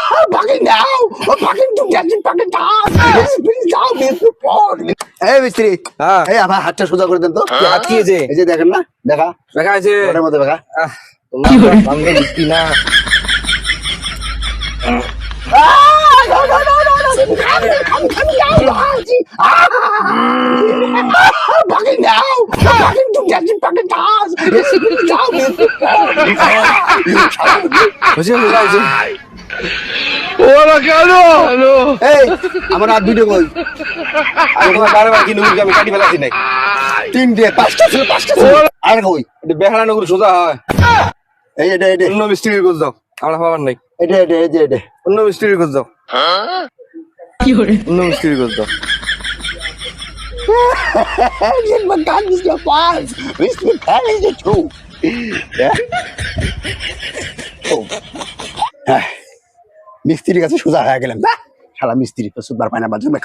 Fucking now! Fucking to get it fucking down! Please down this report! এই মিস্ত্রি হ্যাঁ এই আমার হাতটা সোজা করে দেন তো কি হাত কি হয়েছে? এই যে দেখেন না দেখা দেখা আছে ওটার মধ্যে দেখা তোমার সঙ্গে লিখতি না No, no, no, no, no! Come down! Fucking now! Fucking to get it fucking down! Please down this report! বুঝে বুঝা আছে এই আমার হাত ভিডিও কই আমি তোমার বারে বারে কি নুগুর আমি কাটি ফেলাছি নাই তিনটে পাঁচটা ছিল আর কই এটা বেহারা নুগুর সোজা হয় এই এটা এটা অন্য মিস্ত্রির খোঁজ দাও আমরা পাবার নাই এটা এটা এই যে এটা অন্য মিস্ত্রির খোঁজ দাও অন্য মিস্ত্রির খোঁজ দাও Man kann nicht mehr fahren. Wisst ihr, kann ich nicht tun. Ja? মিস্ত্রির কাছে সোজা হয়ে গেলাম শালা মিস্ত্রি তো সুপার পায়না বাজবে